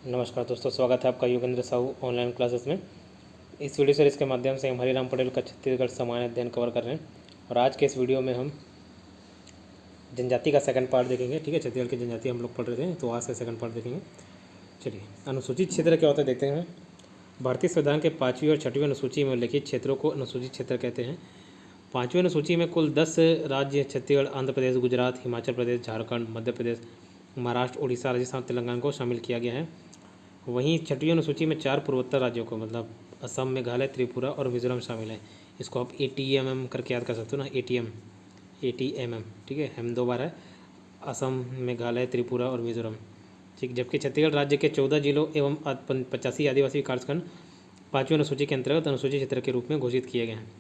नमस्कार दोस्तों, स्वागत है आपका योगेंद्र साहू ऑनलाइन क्लासेस में। इस वीडियो सीरीज़ के माध्यम से हम हरिराम पटेल का छत्तीसगढ़ सामान्य अध्ययन कवर कर रहे हैं और आज के इस वीडियो में हम जनजाति का सेकंड पार्ट देखेंगे। ठीक है, छत्तीसगढ़ की जनजाति हम लोग पढ़ रहे थे, तो आज से सेकंड पार्ट देखेंगे। चलिए, अनुसूचित क्षेत्र क्या होता है देखते हैं। भारतीय संविधान के 5वीं और 6वीं अनुसूची में उल्लिखित क्षेत्रों को अनुसूचित क्षेत्र कहते हैं। 5वीं अनुसूची में कुल 10 राज्य छत्तीसगढ़, आंध्र प्रदेश, गुजरात, हिमाचल प्रदेश, झारखंड, मध्य प्रदेश, महाराष्ट्र, उड़ीसा, राजस्थान, तेलंगाना को शामिल किया गया है। वहीं 6वीं अनुसूची में 4 पूर्वोत्तर राज्यों को मतलब असम, मेघालय, त्रिपुरा और मिजोरम शामिल है। इसको आप ATMM करके याद कर सकते हो ना, ATMM। ठीक है, हम 2 बार है, असम, मेघालय, त्रिपुरा और मिजोरम। ठीक, जबकि छत्तीसगढ़ राज्य के 14 जिलों एवं 85 आदिवासी विकासखंड 5वीं अनुसूची के अंतर्गत अनुसूचित क्षेत्र के रूप में घोषित किए गए हैं।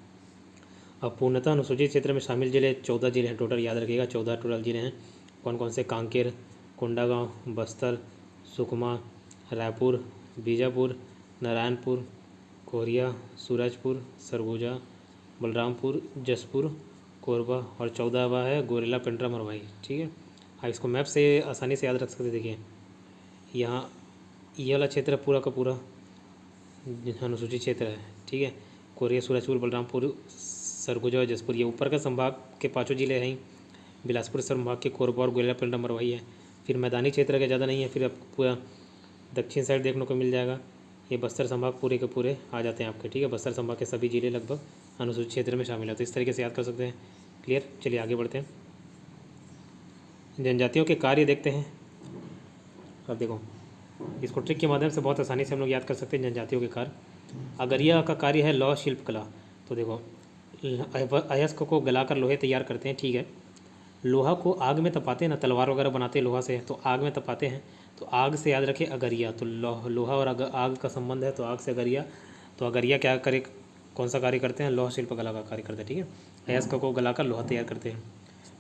अब पूर्णतः अनुसूचित क्षेत्र में शामिल जिले 14 जिले हैं टोटल, याद रखिएगा 14 टोटल जिले हैं। कौन कौन से? कांकेर, कोंडागांव, बस्तर, सुकमा, रायपुर, बीजापुर, नारायणपुर, कोरिया, सूरजपुर, सरगुजा, बलरामपुर, जसपुर, कोरबा और 14वां है गोरेला, पेंड्रा, मरवाही। ठीक है, आप इसको मैप से आसानी से याद रख सकते। देखिए यहाँ ये वाला क्षेत्र पूरा का पूरा अनुसूचित क्षेत्र है। ठीक है, कोरिया, सूरजपुर, बलरामपुर, सरगुजा और जसपुर ये ऊपर का संभाग के 5 जिले हैं। बिलासपुर संभाग के कोरबा और गोरेला, पेंड्रा, मरवाही है। फिर मैदानी क्षेत्र के ज़्यादा नहीं है। फिर अब पूरा दक्षिण साइड देखने को मिल जाएगा। ये बस्तर संभाग पूरे के पूरे आ जाते हैं आपके। ठीक है, बस्तर संभाग के सभी जिले लगभग अनुसूचित क्षेत्र में शामिल होते हैं। इस तरीके से याद कर सकते हैं। क्लियर? चलिए आगे बढ़ते हैं। जनजातियों के कार्य देखते हैं। अब देखो, इसको ट्रिक के माध्यम से बहुत आसानी से हम लोग याद कर सकते हैं। जनजातियों के कार्य, अगरिया का कार्य है लौह शिल्प कला। तो देखो, अयस्क को गलाकर लोहे तैयार करते हैं। ठीक है, लोहा को आग में तपाते हैं ना, तलवार वगैरह बनाते हैं लोहा से, तो आग में तपाते हैं, तो आग से याद रखें अगरिया। तो लोहा और आग का संबंध है, तो आग से अगरिया। तो अगरिया क्या करे, कौन सा कार्य करते हैं? लोहा शिल्प कला का कार्य करते हैं। ठीक है, अयस्क को गलाकर लोहा तैयार करते हैं।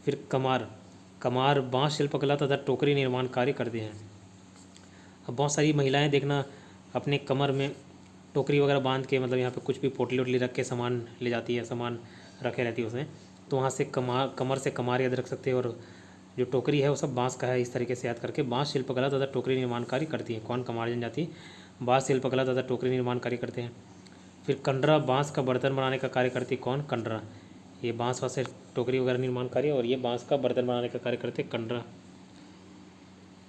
फिर कमार बाँस शिल्प कला तथा टोकरी निर्माण कार्य करते हैं। अब बहुत सारी महिलाएँ देखना अपने कमर में टोकरी वगैरह बांध के, मतलब यहाँ पे कुछ भी पोटली वोटली रख के सामान ले जाती है, सामान रखे रहती है उसमें, तो वहाँ से कमर से कमार याद रख सकते हैं। और जो टोकरी है वो सब बांस का है। इस तरीके से याद करके बांस शिल्पकला तथा टोकरी निर्माण कार्य करती है। कौन? कमार जनजाति बांस शिल्पकला तथा टोकरी निर्माण कार्य करते हैं। फिर कंडरा बांस का बर्तन बनाने का कार्य करती है। कौन? कंडरा। ये बांस से टोकरी वगैरह निर्माण कार्य, और ये बांस का बर्तन बनाने का कार्य करते हैं कंडरा।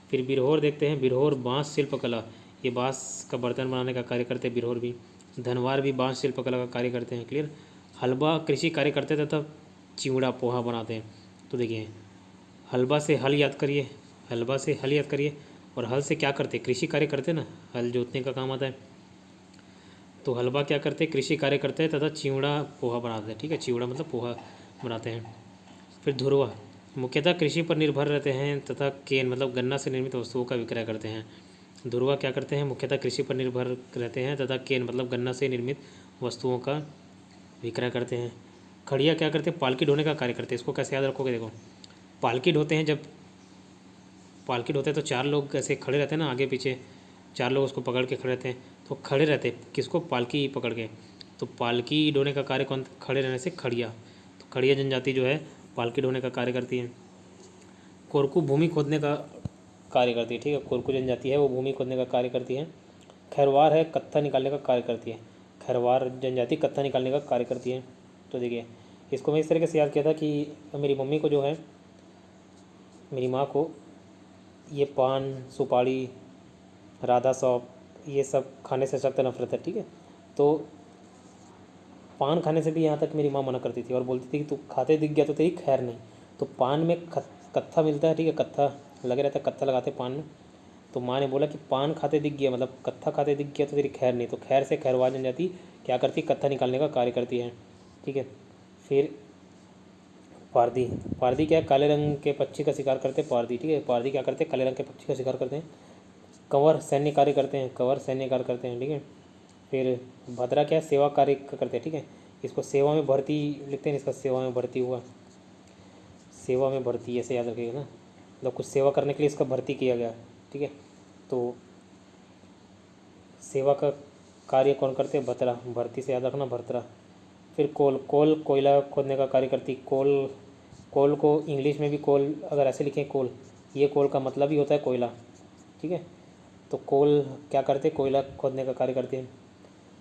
फिर बिरहोर देखते हैं। बिरहोर बांस शिल्पकला, ये बांस का बर्तन बनाने का कार्य करते हैं बिरहोर भी। धनवार भी बांस शिल्पकला का कार्य करते हैं। क्लियर? हलबा कृषि कार्य करते थे, तब चिवड़ा पोहा बनाते हैं। तो देखिए, हलबा से हल याद करिए, हलबा से हल याद करिए, और हल से क्या करते? कृषि कार्य करते ना, हल जोतने का काम आता है। तो हलबा क्या करते? कृषि कार्य करते हैं तथा चिवड़ा पोहा बनाते हैं। ठीक है, चिवड़ा मतलब पोहा बनाते हैं। फिर धुरवा मुख्यतः कृषि पर निर्भर रहते हैं तथा केन मतलब गन्ना से निर्मित वस्तुओं का विक्रय करते हैं। धुरवा क्या करते हैं? मुख्यतः कृषि पर निर्भर रहते हैं तथा केन मतलब गन्ना से निर्मित वस्तुओं का विक्रय करते हैं। खड़िया क्या करते हैं? पालकी ढोने का कार्य करते हैं। इसको कैसे याद रखोगे? देखो, पालकी ढोते हैं, जब पालकी ढोते हैं तो 4 लोग ऐसे खड़े रहते हैं ना, आगे पीछे 4 लोग उसको पकड़ के खड़े रहते हैं। तो खड़े रहते किसको? पालकी पकड़ के। तो पालकी ढोने का कार्य कौन? खड़े रहने से खड़िया। तो खड़िया जनजाति जो है पालकी ढोने का कार्य करती है। कोरकू भूमि खोदने का कार्य करती है। ठीक है, कोरकू जनजाति है वो भूमि खोदने का कार्य करती है। खैरवार है कत्था निकालने का कार्य करती है। खैरवार जनजाति कत्था निकालने का कार्य करती है। तो देखिए, इसको मैं इस तरीके से याद किया था कि मेरी मम्मी को जो है, मेरी माँ को ये पान, सुपारी, राधा सौंफ ये सब खाने से सख्त नफरत है। ठीक है, तो पान खाने से भी यहाँ तक मेरी माँ मना करती थी और बोलती थी कि तू खाते दिख गया तो तेरी खैर नहीं। तो पान में कत्था मिलता है। ठीक है, कत्था लगे रहता है, कत्था लगाते पान में। तो माँ ने बोला कि पान खाते दिख गया मतलब कत्था खाते दिख गया तो तेरी खैर नहीं। तो खैर से खैरवार जनजाति क्या करती? कत्था निकालने का कार्य करती है। ठीक है, फिर पारदी। पारदी क्या है? काले रंग के पक्षी का शिकार करते हैं पारदी। ठीक है, पारदी क्या करते हैं? काले रंग के पक्षी का शिकार करते हैं। कंवर सैन्य कार्य करते हैं। कंवर सैन्य कार्य करते हैं। ठीक है, फिर भद्रा क्या है? सेवा कार्य करते हैं। ठीक है, इसको सेवा में भर्ती लिखते हैं, इसका सेवा में भर्ती हुआ, सेवा में भर्ती ऐसे याद रखिएगा ना, मतलब कुछ सेवा करने के लिए इसका भर्ती किया गया। ठीक है, तो सेवा का कार्य कौन करते हैं? भद्रा। भर्ती से याद रखना भर्तरा। फिर कोल कोयला खोदने का कार्य करती। कोल को इंग्लिश में भी कोल अगर ऐसे लिखें कोल, ये कोल का मतलब ही होता है कोयला। ठीक है, तो कोल क्या करते, कोयला खोदने का कार्य करते हैं।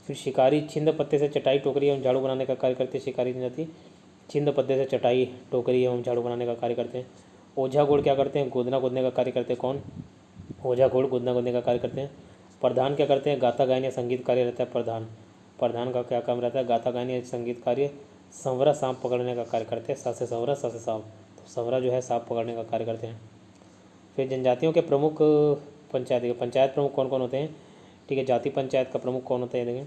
फिर शिकारी छिंद पत्ते से चटाई टोकरी एवं झाड़ू बनाने का कार्य करते हैं। शिकारी जनजाति छिंद पत्ते से चटाई टोकरी एवं झाड़ू बनाने का कार्य करते हैं। ओझा घोड़ क्या करते हैं, गोदना गोदने का कार्य करते हैं। कौन, ओझा घोड़ गोदना गोदने का कार्य करते हैं। प्रधान क्या करते हैं, गाथा गायन या संगीत कार्य रहता है। प्रधान का क्या काम रहता है, गाथा गायन या संगीत कार्य। संवरा सांप पकड़ने का कार्य करते हैं। सा से संवरा, सा से सांप, तो संवरा जो है सांप पकड़ने का कार्य करते हैं। फिर जनजातियों के प्रमुख पंचायत प्रमुख कौन कौन होते हैं, ठीक है। जाति पंचायत का प्रमुख कौन होता है, देखें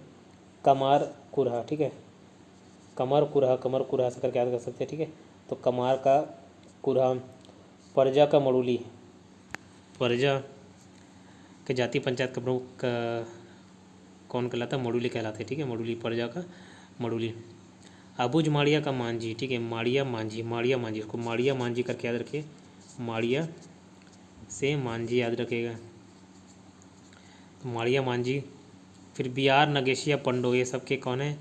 कमार कुरहा, ठीक है। कमर कुरहा से करके याद कर सकते हैं, ठीक है। तो कमार का कुरहा। परजा का मड़ूली, परजा के जाति पंचायत का प्रमुख कौन कहलाता है, मड़ूली कहलाते हैं, ठीक है। मड़ूली, परजा का मड़ूली। अबुझ माड़िया का मांझी, ठीक है। माड़िया मांझी, इसको माड़िया मांझी करके याद रखिए। माड़िया से मांझी याद रखिएगा, तो माड़िया मांझी। फिर बिहार नगेशिया पंडो, ये सबके कौन है,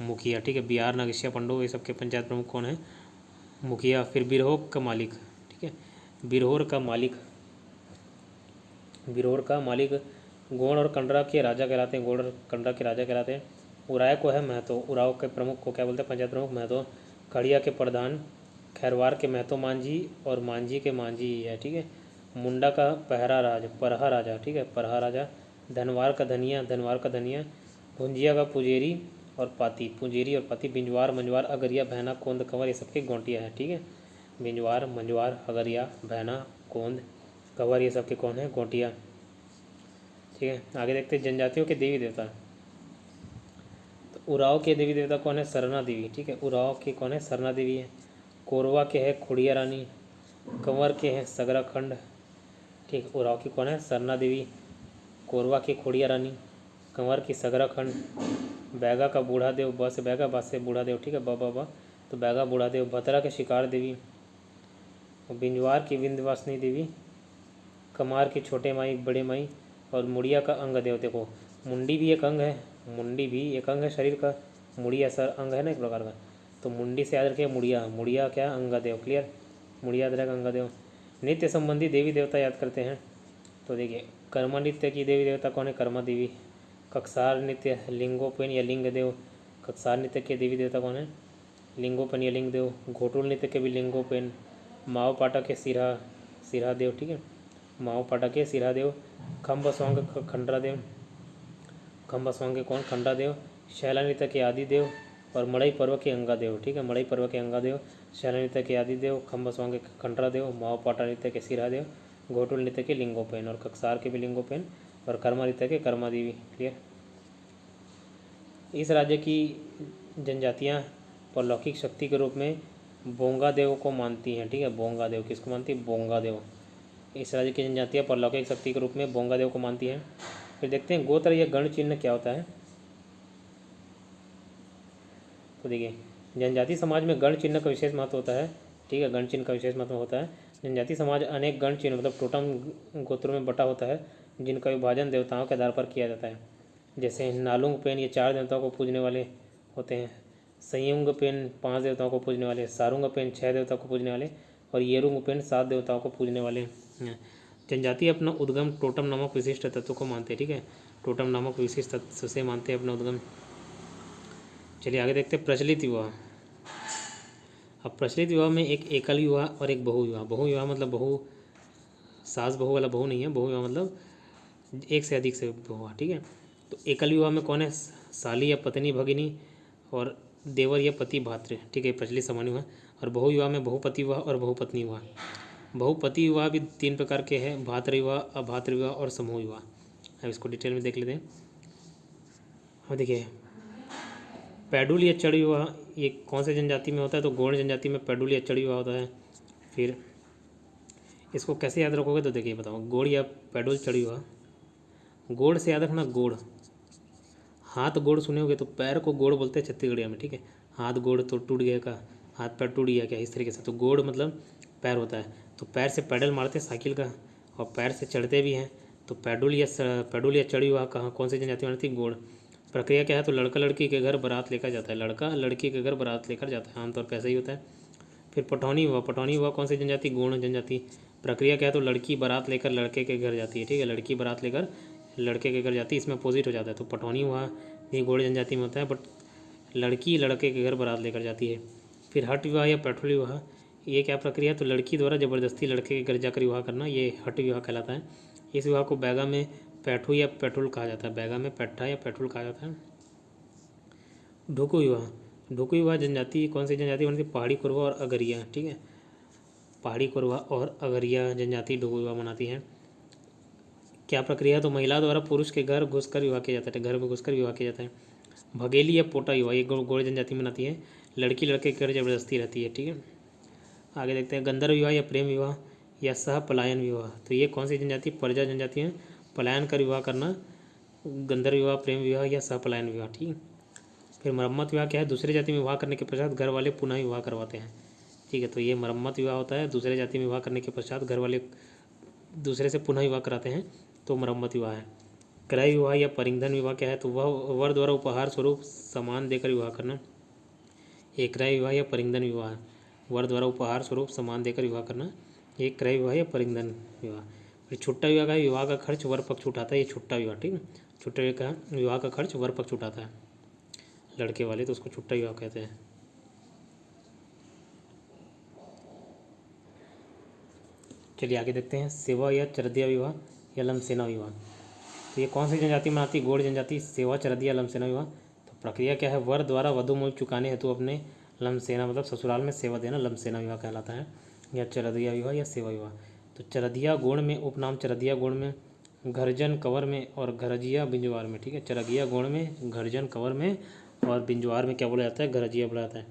मुखिया, ठीक है। बिहार नगेशिया पंडो ये सबके पंचायत प्रमुख कौन है, मुखिया। फिर बिरहोर का मालिक, ठीक है। बिरहोर का मालिक गोंड और कंडरा के राजा कहलाते हैं। गोंड और कंडरा के राजा कहलाते हैं। उराय को है महतो, उराव के प्रमुख को क्या बोलते हैं, पंचायत प्रमुख महतो। खड़िया के प्रधान, खैरवार के महतो मांझी और मांझी के मांझी है, ठीक है। मुंडा का परहा राजा, ठीक है, परहा राजा। धनवार का धनिया। भुंजिया का पुजेरी और पाती। बिंजवार, मंजवार, अगरिया, भैना, कोंद, कंवर ये सबके गोंटिया है, ठीक है। बिंजवार, मंजवार, अगरिया, भैना, कोंद, कंवर ये सबके कौन है, गोंटिया, ठीक है। आगे देखते हैं जनजातियों के देवी देवता। तो उराव के देवी देवता कौन है, सरना देवी, ठीक है। उराव के कौन है, सरना देवी है। कोरवा के है खुड़िया रानी। कंवर के हैं सगरा खंड, ठीक। उराव की कौन है, सरना देवी। कोरवा की खुड़िया रानी। कंवर की सगरा खंड। बैगा का बूढ़ा देव, ब से बैगा, बा से बूढ़ा देव, ठीक है, ब तो बैगा बूढ़ा देव। भतरा के शिकार देवी। बिंजवार की विंध्यवासिनी देवी। कमार की छोटे माई, बड़े माई। और मुड़िया का अंग देव, देखो मुंडी भी एक अंग है शरीर का। मुड़िया सर अंग है ना एक प्रकार का, तो मुंडी से याद रखिए मुड़िया क्या, अंग देव, क्लियर। मुड़िया याद रखेगा, अंग देव। नित्य संबंधी देवी देवता याद करते हैं, तो देखिए कर्मा नृत्य की देवी देवता कौन है, कर्मा देवी। कक्सार नृत्य, लिंगोपेन या लिंग देव। कक्सार नृत्य के देवी देवता कौन है, लिंगोपेन या लिंग देव। घोटुल नृत्य के भी लिंगोपेन। माओ पाटा के सिरहा देव, ठीक है, माओ पाटा के सिरहा देव। खम्ब स्वांग खंडरा देव, खम्ब स्वांग के कौन, खंडा देव। शैला नृत्य के आदि देव और मड़ई पर्व के अंगा देव, ठीक है। मड़ई पर्व के अंगा देव, शैला नृत्य के आदि देव, खम्ब स्वांग के खंडरा देव, माओ पाटा नृत्य के सिरहा देव, घोटुल नृत्य के लिंगोपेन और कक्सार के भी लिंगोपेन और कर्मा नृत्य के कर्मा देवी, क्लियर। इस राज्य की जनजातियाँ परलौकिक शक्ति के रूप में बोंगा देव को मानती हैं, ठीक है। बोंगा देव किसको मानती है, बोंगा देव। इस राज्य की जनजातियाँ परलौकिक शक्ति के रूप में बोंगा देव को मानती हैं। फिर देखते हैं गोत्र या गण चिन्ह क्या होता है। तो देखिए जनजाति समाज में गण चिन्ह का विशेष महत्व होता है, ठीक है। गण चिन्ह का विशेष महत्व होता है। जनजाति समाज अनेक गण चिन्ह मतलब टोटम गोत्रों में बटा होता है, जिनका विभाजन देवताओं के आधार पर किया जाता है। जैसे नालुंग पेन ये 4 देवताओं को पूजने वाले होते हैं। संयुंग पेन 5 देवताओं को पूजने वाले। सारुंग पेन 6 देवताओं को पूजने वाले और येरुंग पेन 7 देवताओं को पूजने वाले हैं। जनजाति अपना उद्गम टोटम नामक विशिष्ट तत्व को मानते हैं, ठीक है। टोटम नामक विशिष्ट तत्व से मानते हैं अपना उद्गम। चलिए आगे देखते हैं प्रचलित विवाह। अब प्रचलित विवाह में एक एकल विवाह और एक बहु विवाह। बहु विवाह मतलब सास बहू वाला बहु नहीं है, बहु विवाह मतलब एक से अधिक से विवाह, ठीक है। तो एकल विवाह में कौन है, साली या पत्नी भगिनी और देवर या पति भातृ, ठीक है, प्रचलित सामान्य विवाह। और बहु विवाह में बहुपति विवाह और बहुपत्नी विवाह। बहुपति विवाह भी 3 प्रकार के हैं, भातृ विवाह, अभातृ विवाह और समूह विवाह। अब इसको डिटेल में देख लेते हैं। अब देखिए पैडुल या चढ़ विवाह ये कौन से जनजाति में होता है, तो गौड़ जनजाति में पैडुल या चढ़ विवाह होता है। फिर इसको कैसे याद रखोगे, तो देखिए बताओ, गोड़ या पैडुल चढ़ विवाह। गोड़ से याद रखना, गोड़ हाथ गोड़ सुने होगे, तो पैर को गोड़ बोलते हैं छत्तीसगढ़िया में, ठीक है। हाथ गोड़ तो टूट गया का, हाथ पैर टूट गया क्या, इस तरीके से। तो गोड़ मतलब पैर होता है, तो पैर से पैडल मारते हैं साइकिल का और पैर से चढ़ते भी हैं। तो पैडुल या चढ़ विवाह कहाँ कौन सी जनजाति में होती है, गोड़। प्रक्रिया क्या है, तो लड़का लड़की के घर बारात लेकर जाता है, लड़का लड़की के घर बारात लेकर जाता है, आमतौर पर ऐसा ही होता है। फिर पटौनी विवाह कौन सी जनजाति, गोंड जनजाति। प्रक्रिया क्या है, तो लड़की बारात लेकर लड़के के घर जाती है, ठीक है, लड़की बारात लेकर लड़के के घर जाती है, इसमें अपोजिट हो जाता है। तो पटौनी हुआ ये गौड़ जनजाति में होता है, बट लड़की लड़के के घर बारात लेकर जाती है। फिर हठ विवाह या पैठुल विवाह, ये क्या प्रक्रिया है, तो लड़की द्वारा ज़बरदस्ती लड़के के घर जाकर विवाह करना, ये हठ विवाह कहलाता है। इस विवाह को बैगा में पैठू या पैठुल कहा जाता है, बैगा में पैठा या पैठुल कहा जाता है। ढोकू विवाह, ढोकू विवाह जनजाति कौन सी जनजाति बनती है, पहाड़ी कोरवा और अगरिया, ठीक है, पहाड़ी कोरवा और अगरिया जनजाति ढोकू विवाह मनाती है। क्या प्रक्रिया है, तो महिला द्वारा पुरुष के घर घुसकर विवाह किया जाता है, घर में घुसकर विवाह किया जाता है। भगेली या पोटा विवाह, ये गौड़ जनजाति मनाती है, लड़की लड़के के घर जबरदस्ती रहती है, ठीक है। आगे देखते हैं गंधर्व विवाह या प्रेम विवाह या सह पलायन विवाह, तो ये कौन सी जनजाति, प्रजा जनजाति है, पलायन कर विवाह करना, गंधर्व विवाह, प्रेम विवाह या सह पलायन विवाह, ठीक है। फिर मरम्मत विवाह क्या है, दूसरे जाति में विवाह करने के पश्चात घर वाले पुनः विवाह करवाते हैं, ठीक है, तो ये मरम्मत विवाह होता है, दूसरे जाति में विवाह करने के पश्चात घर वाले दूसरे से पुनः विवाह कराते हैं, तो मरम्मत विवाह है। क्रय विवाह या परिंधन विवाह क्या है, तो वह वर द्वारा उपहार स्वरूप सामान देकर विवाह करना, एक क्रय विवाह या परिंधन विवाह है, वर द्वारा उपहार स्वरूप सामान देकर विवाह करना, एक क्रय विवाह या परिंधन विवाह। फिर छुट्टा विवाह का, विवाह का खर्च वर पक्ष उठाता है, ये छुट्टा विवाह, ठीक है, छुट्टा विवाह का खर्च वर पक्ष उठाता है लड़के वाले, तो उसको छुट्टा विवाह कहते हैं। चलिए आगे देखते हैं सेवा या चरदिया विवाह या लमसेना विवाह, तो ये कौन सी जनजाति में आती है, गौड़ जनजाति, सेवा चरदिया लमसेना विवाह। तो प्रक्रिया क्या है, वर द्वारा वधु मूल्य चुकाने हेतु अपने लमसेना मतलब ससुराल में सेवा देना लमसेना विवाह कहलाता है, या चरदिया विवाह या सेवा विवाह। तो चरदिया गोड़ में उपनाम चरदिया गोड़ में, घरजन कंवर में और घरजिया बिंजवार में, ठीक है, चरगिया गोड़ में, घरजन कंवर में और बिंजवार में क्या बोला जाता है, घरजिया बोला जाता है।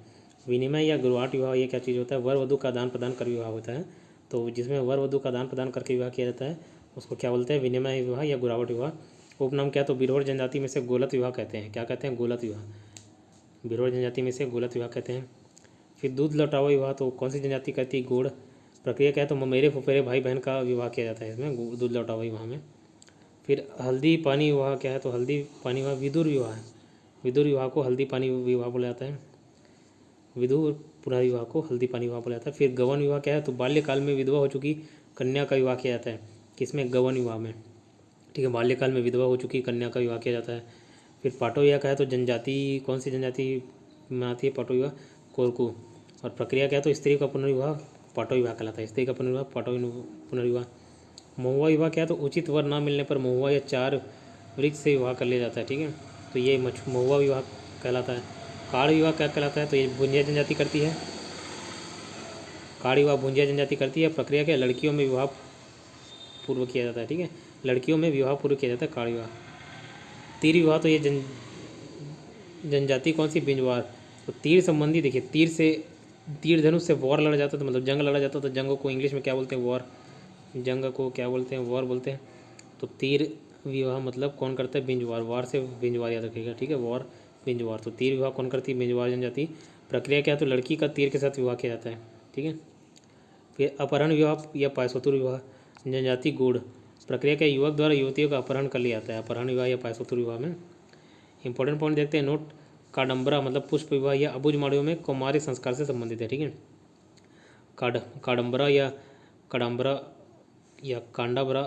विनिमय या गुरवाट विवाह, ये क्या चीज़ होता है, वर वधु का आदान प्रदान कर विवाह होता है, तो जिसमें वर वधु का आदान प्रदान करके विवाह किया जाता है उसको क्या बोलते हैं, विनिमय विवाह या गुरावट विवाह। उपनाम क्या, तो बिरहोर जनजाति में से गोलत विवाह कहते हैं, क्या कहते हैं, गोलत विवाह, बिरहोर जनजाति में से गोलत विवाह कहते हैं। फिर दूध लौटावा विवाह, तो कौन सी जनजाति कहती है, गोड़। प्रक्रिया क्या है, तो ममेरे फुफेरे भाई बहन का विवाह किया जाता है इसमें दूध लौटावा विवाह में। फिर हल्दी पानी विवाह क्या है, तो हल्दी पानी विवाह विदुर विवाह है, विदुर विवाह को हल्दी पानी विवाह बोला जाता है, विदुर पुनः विवाह को हल्दी पानी विवाह बोला जाता है। फिर गवन विवाह क्या है, तो बाल्यकाल में विधवा हो चुकी कन्या का विवाह किया जाता है, किसमें, गवन विवाह में, ठीक है, बाल्यकाल में विधवा हो चुकी कन्या का विवाह किया जाता है। फिर पाटो विवाह क्या है, तो जनजाति कौन सी जनजाति मनाती है पाटो विवाह, कोरकू। और प्रक्रिया क्या है, तो स्त्री का पुनर्विवाह पाटो विवाह कहलाता है, स्त्री का पुनर्विवाह पाटो पुनर्विवाह। महुआ विवाह क्या है, तो उचित वर ना मिलने पर महुआ या चार वृक्ष से विवाह कर लिया जाता है, ठीक है, तो ये महुआ विवाह कहलाता है। काड़ विवाह क्या कहलाता है, तो ये भुंजिया जनजाति करती है, काड़ विवाह भुंजिया जनजाति करती है। प्रक्रिया क्या, लड़कियों में विवाह पूर्व किया जाता है, ठीक है, लड़कियों में विवाह पूर्व किया जाता है काड़ विवाह। तीर विवाह, तो ये जनजाति कौन सी, बिंजवार। तो तीर संबंधी देखिए, तीर धनुष से वॉर लड़ा जाता है, तो मतलब जंग लड़ा जाता है, तो जंग को इंग्लिश में क्या बोलते हैं, वॉर, जंग को क्या बोलते हैं, वॉर बोलते हैं। तो तीर विवाह मतलब कौन करता है, बिंजवार, वार से बिंजवार याद रखिएगा, ठीक है, वॉर बिंजवार। तो तीर विवाह कौन करती है, बिंजवार जनजाति। प्रक्रिया क्या है, तो लड़की का तीर के साथ विवाह किया जाता है, ठीक है। फिर अपहरण विवाह या पायसोतुर विवाह, जनजाति गूढ़। प्रक्रिया क्या, युवक द्वारा युवतियों का अपहरण कर लिया जाता है, अपहरण विवाह या पायसोतुर विवाह में। इंपॉर्टेंट पॉइंट देखते हैं, नोट, काडम्बरा मतलब पुष्प विवाह या अबुझ माड़ियों में कौमार्य संस्कार से संबंधित है, ठीक है। काडम्बरा या काडम्बरा या कांडाबरा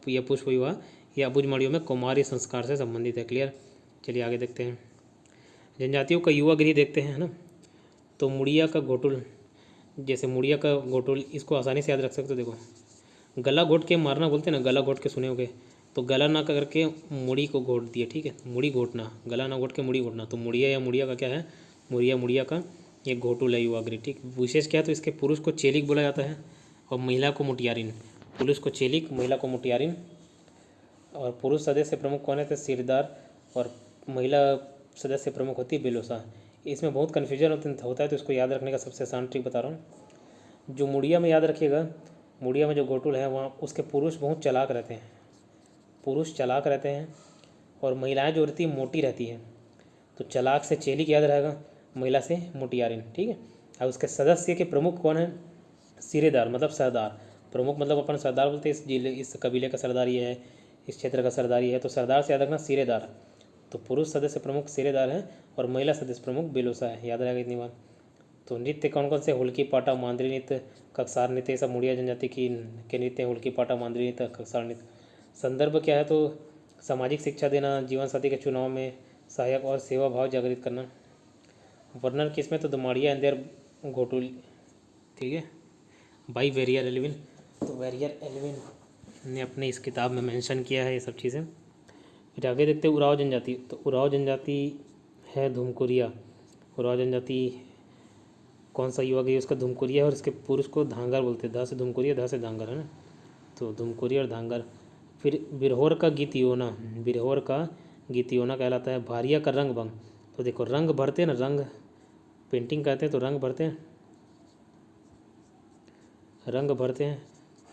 या पुष्प विवाह या अबुझ माड़ियों में कौमार्य संस्कार से संबंधित है, क्लियर। चलिए आगे देखते हैं, जनजातियों का युवा गृह देखते हैं, है ना। तो मुड़िया का घोटुल, जैसे मुड़िया का घोटुल, इसको आसानी से याद रख सकते हो, देखो, गला घोट के मारना बोलते हैं ना, गला घोट के सुने होगे, तो गला ना करके मुड़ी को घोट दिए, ठीक है, मुड़ी घोटना, गला ना घोट के मुड़ी घोटना। तो मुड़िया या मुड़िया का क्या है, मुड़िया का ये घोटुल है युवागृह, ठीक। विशेष क्या है, तो इसके पुरुष को चेलिक बोला जाता है और महिला को मुटियारिन, पुरुष को चेलिक, महिला को मुटियारिन। और पुरुष सदस्य प्रमुख कौन है, तो सिरदार, और महिला सदस्य प्रमुख होती है बेलोसा। इसमें बहुत कन्फ्यूजन होता है, तो इसको याद रखने का सबसे आसान ट्रिक बता रहा हूँ। जो मुड़िया में याद रखिएगा, मुड़िया में जो घोटुल है वहाँ उसके पुरुष बहुत चालाक रहते हैं, पुरुष चालाक रहते हैं, और महिलाएं जो रहती है मोटी रहती हैं। तो चालाक से चेलिक याद रहेगा, महिला से मुटियारिन, ठीक है। और उसके सदस्य के प्रमुख कौन है, सिरेदार मतलब सरदार, प्रमुख मतलब अपन सरदार बोलते हैं, इस जिले इस कबीले का सरदार ये है, इस क्षेत्र का सरदार ये है, तो सरदार से याद रखना सिरेदार। तो पुरुष सदस्य प्रमुख सिरेदार है और महिला सदस्य प्रमुख बेलोसा है, याद रहेगा इतनी बात। तो नृत्य कौन कौन से? हुल्की पाटा, मांदरी नृत्य, ककसार नृत्य, ये सब मुड़िया जनजाति की के नृत्य हैं। हुल्की पाटा, मांदरी नृत्य, ककसार नृत्य। संदर्भ क्या है? तो सामाजिक शिक्षा देना, जीवन साथी के चुनाव में सहायक और सेवा भाव जागृत करना। वर्णन किसमें? तो दमाड़िया एंड देयर घोटुल, ठीक है, बाई वेरियर एल्विन। तो वेरियर एल्विन ने अपने इस किताब में मेंशन किया है ये सब चीज़ें। फिर आगे देखते हैं उराव जनजाति। तो उराव जनजाति है धुमकुरिया। उराव जनजाति कौन सा युवा गई? उसका धुमकुरिया है, और इसके पुरुष को धांगर बोलते हैं। धा से धुमकुरिया, धा से धांगर, है ना। तो धुमकुरिया और धांगर। फिर बिरहोर का गीतियोना, बिरहोर का गीतियोना कहलाता है। भारिया का रंग भंग। तो देखो रंग भरते हैं ना, रंग पेंटिंग करते हैं तो रंग भरते हैं, रंग भरते हैं।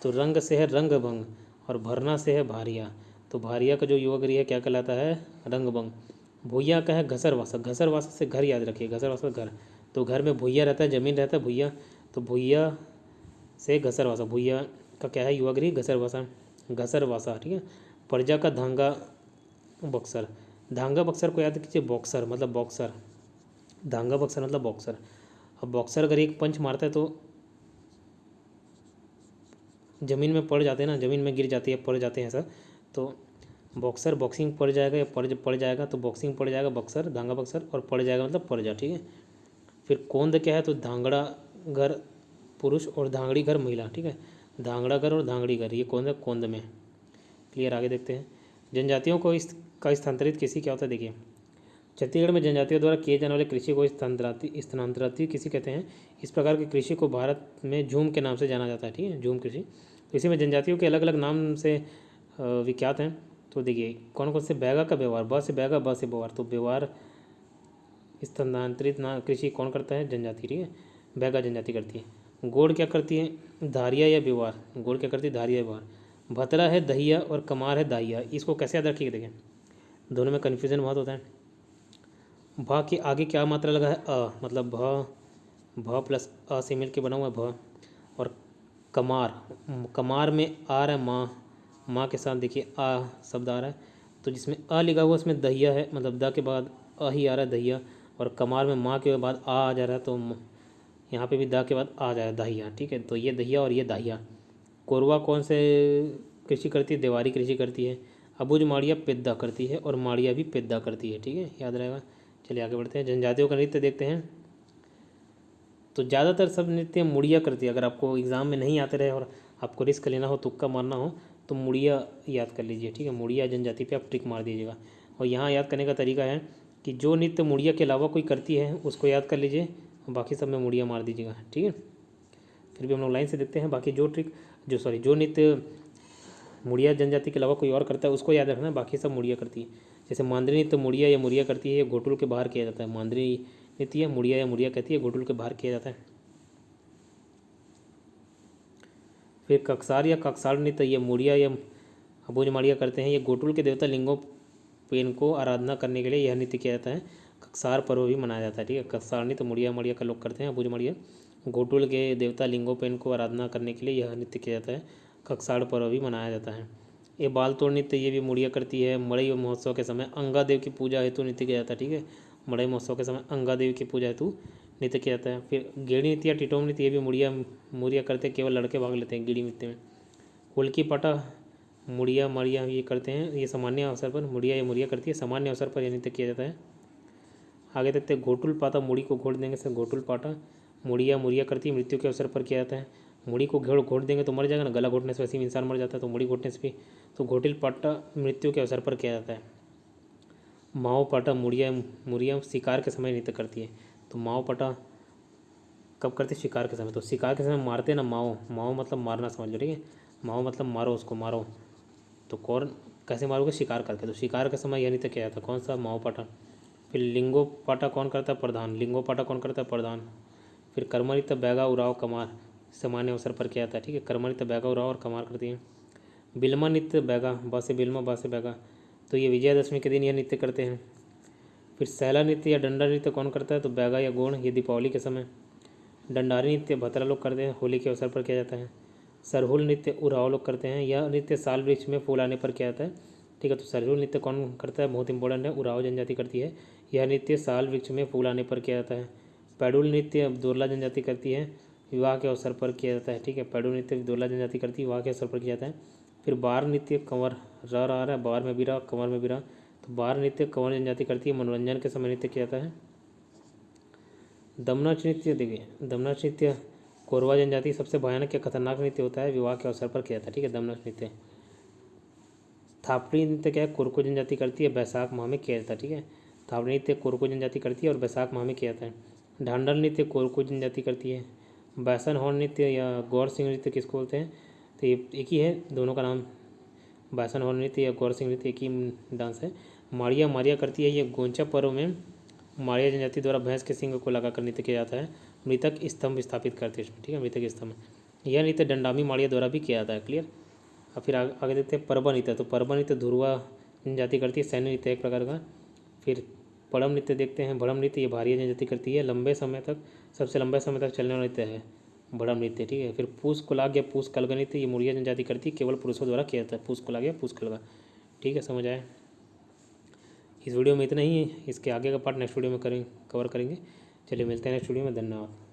तो रंग से है रंग भंग और भरना से है भारिया। तो भारिया का जो युवगृह है क्या कहलाता है? रंग भंग। भुइया का है घसर वासा। घसर वासा से घर याद रखिए, घसर वासा घर। तो घर में भुइया रहता है, जमीन रहता है भुइया, तो भुइया से घसर वासा। भुइया का क्या है? युवगृह घसर वासा, घसर वासा, ठीक है। प्रजा का धांगा बक्सर। धांगा बक्सर को याद कीजिए, बॉक्सर मतलब बॉक्सर, धांगा बक्सर मतलब बॉक्सर। अब बॉक्सर अगर एक पंच मारता है तो ज़मीन में पड़ जाते हैं ना, ज़मीन में गिर जाती है, पड़ जाते हैं ऐसा। तो बॉक्सर बॉक्सिंग पड़ जाएगा या पड़ जाएगा, तो बॉक्सिंग पड़ जाएगा बक्सर, धांगा बक्सर, और पड़ जाएगा मतलब पड़ जा, ठीक है। फिर कोंद क्या है? तो धांगड़ा घर पुरुष और धांगड़ी घर महिला, ठीक है। धांगड़ा घर और धांगड़ी घर, ये कोंद है, कोंद में। क्लियर। आगे देखते हैं जनजातियों को इसका स्थानांतरित कृषि क्या होता है? देखिए छत्तीसगढ़ में जनजातियों द्वारा किए जाने वाले कृषि को स्थानांतरित कृषि कहते हैं। इस प्रकार की कृषि को भारत में झूम के नाम से जाना जाता है, ठीक है, झूम कृषि। तो इसी में जनजातियों के अलग अलग नाम से विख्यात हैं। तो देखिए कौन कौन से? बैगा का व्यवहार, ब से बैगा, ब से व्यवहार। तो व्यवहार स्थानांतरित ना कृषि कौन करता है? जनजाति, ठीक है, बैगा जनजाति करती है। गोड़ क्या करती है? धारिया या व्यवहार। गोड़ क्या करती है? धारिया या व्यवहार। भतरा है दहिया और कमार है दाहिया। इसको कैसे याद रखिएगा? देखें दोनों में कन्फ्यूजन बहुत होता है। भ के आगे क्या मात्रा लगा है? अ, मतलब भ प्लस अ से मिल के बना हुआ है भ। और कमार, कमार में आ रहा है माँ, माँ के साथ देखिए आ शब्द आ रहा है। तो जिसमें अ लिखा हुआ उसमें दहिया है, मतलब द के बाद अ ही आ रहा है दहिया। और कमार में माँ के बाद आ जा रहा है, तो यहाँ पे भी द के बाद आ जा रहा है दहिया, ठीक है। तो ये दहिया और ये दाहिया। कोरवा कौन से कृषि करती है? देवारी कृषि करती है। अबुझ माड़िया पेद्दा करती है, और माड़िया भी पेद्दा करती है, ठीक है, याद रहेगा। चलिए आगे बढ़ते हैं। जनजातियों का नृत्य देखते हैं। तो ज़्यादातर सब नृत्य मुड़िया करती है। अगर आपको एग्ज़ाम में नहीं आते रहे और आपको रिस्क लेना हो, तुक्का मारना हो, तो मुड़िया याद कर लीजिए, ठीक है। मुड़िया जनजाति पे आप ट्रिक मार दीजिएगा। और यहाँ याद करने का तरीका है कि जो नृत्य मुड़िया के अलावा कोई करती है उसको याद कर लीजिए, और बाकी सब में मुड़िया मार दीजिएगा, ठीक है। फिर भी हम लोग लाइन से देखते हैं। बाकी जो नृत्य मुड़िया जनजाति के अलावा कोई और करता है उसको याद रखना, बाकी सब मुड़िया करती है। जैसे मांदरी नृत्य मुड़िया या मुड़िया करती है, ये घोटुल के बाहर किया जाता है। मांदरी नृत्य मुड़िया या मुड़िया कहती है, घोटुल के बाहर किया जाता है। फिर ककसार या ककसार नृत्य, ये मुड़िया या अबुझ माड़िया करते हैं। ये घोटुल के देवता लिंगो पेन को आराधना करने के लिए यह नृत्य किया जाता है। ककसार पर्व भी मनाया जाता है, ठीक है। ककसार नृत्य मुड़िया माड़िया का लोग करते हैं, अबुझ माड़िया। घोटुल के देवता लिंगो पेन को आराधना करने के लिए यह नृत्य किया जाता है। ककसाड़ पर्व भी मनाया जाता है। ये बाल तोड़ नृत्य, ये भी मुड़िया करती है। मड़ई महोत्सव के समय अंगा देव की पूजा हेतु नृत्य किया जाता है, ठीक है। मड़ई महोत्सव के समय अंगा देवी की पूजा हेतु नृत्य किया जाता है। फिर गेड़ी नृत्य या टिटोम नृत्य, ये भी मुड़िया करते हैं, केवल लड़के भाग लेते हैं गेड़ी नृत्य में। हुल्की पाटा मुड़िया माड़िया ये करते हैं, ये सामान्य अवसर पर। मुड़िया या मुड़िया करती है, सामान्य अवसर पर यह नृत्य किया जाता है। आगे देखते हैं घोटुल पाता, मुड़ी को घोट देंगे से घोटुल पाटा मुड़िया मुड़िया करती है, मृत्यु के अवसर पर किया जाता है। मुड़ी को घोट देंगे तो मर जाएगा ना, गला घोटने से वैसे ही इंसान मर जाता है, तो मुड़ी घोटने से भी। तो घोटिल पाटा मृत्यु के अवसर पर किया जाता है। माओ पाटा मुड़िया शिकार के समय नृत्य करती है। तो माओ पाटा कब करती है? शिकार के समय। तो शिकार के समय मारते हैं ना, माओ मतलब मारना, समझ लो, ठीक है। माओ मतलब मारो, उसको मारो। तो कौन कैसे मारोगे? शिकार करके। तो शिकार के समय यह नृत्य किया जाता है, कौन सा? माओ पाटा। फिर लिंगो पाटा कौन करता है? प्रधान। लिंगो पाटा कौन करता है? प्रधान। फिर कर्म नृत्य बैगा उराव कमार सामान्य अवसर पर किया जाता है, ठीक है। कर्म नृत्य बैगा उराव और कमार करती हैं। बिल्मा नृत्य बैगा, ब से बिल्मा, ब से बैगा, तो ये विजयादशमी के दिन यह नृत्य करते हैं। फिर सैला नृत्य या डंडा नृत्य कौन करता है? तो बैगा या गोण, ये दीपावली के समय। डंडारी नृत्य भतरा लोग करते हैं, होली के अवसर पर किया जाता है। सरहुल नृत्य उराव लोग करते हैं, यह नृत्य साल वृक्ष में फूल आने पर किया जाता है, ठीक है। तो सरहुल नृत्य कौन करता है? बहुत इंपॉर्टेंट है, उराव जनजाति करती है। यह नृत्य साल वृक्ष में फूल आने पर किया जाता है। पैडुल नृत्य दोरला जनजाति करती है, विवाह के अवसर पर किया जाता है। ठीक है, पैडुल नृत्य दोरला जनजाति करती है, विवाह के अवसर पर किया जाता है। फिर बार नृत्य कंवर र आ रहा है, बार में भी रहा, कंवर में भी रहा, तो बार नृत्य कंवर जनजाति करती है, मनोरंजन के समय नृत्य किया जाता है। दमनाच नृत्य देखिए, दमनाच नृत्य कोरवा जनजाति सबसे भयानक या खतरनाक नृत्य होता है, विवाह के अवसर पर किया जाता है। ठीक है, दमनाच नृत्य। थापड़ी नृत्य क्या है, कोरको जनजाति करती है, बैसाख माह में किया जाता है। ठीक है, थापड़ी नृत्य कोरको जनजाति करती है और बैसाख माह में किया जाता है। ढांडल नृत्य कोरको जनजाति करती है। बैसन हॉर्न नृत्य या गौर सिंह नृत्य किसको बोलते हैं, तो ये एक ही है, दोनों का नाम बैसन हॉर्न नृत्य या गौर सिंह नृत्य एक ही डांस है। मारिया मारिया करती है, ये गोंचा पर्व में मारिया जनजाति द्वारा भैंस के सिंग को लगाकर नृत्य किया जाता है। मृतक स्तंभ स्थापित करते हैं इसमें। ठीक है, मृतक स्तंभ, यह नृत्य डंडामी मारिया द्वारा भी किया जाता है। क्लियर। और फिर आगे देखते हैं परबा नृत्य। तो परबा नृत्य ध्रुवा जनजाति करती है, सैन्य नृत्य एक प्रकार का। फिर पड़म नृत्य देखते हैं, भड़म नृत्य ये भारिया जनजाति करती है, लंबे समय तक, सबसे लंबे समय तक चलने वाला नृत्य है भड़म नृत्य। ठीक है, फिर पूस कुलाग या पूस कलगा नृत्य ये मुड़िया जनजाति करती है, केवल पुरुषों द्वारा किया जाता है, पूस कुलाग या पूस कलगा। ठीक है, समझ आए। इस वीडियो में इतना ही है, इसके आगे का पार्ट नेक्स्ट वीडियो में कवर करेंगे। चलिए मिलते हैं नेक्स्ट वीडियो में, धन्यवाद।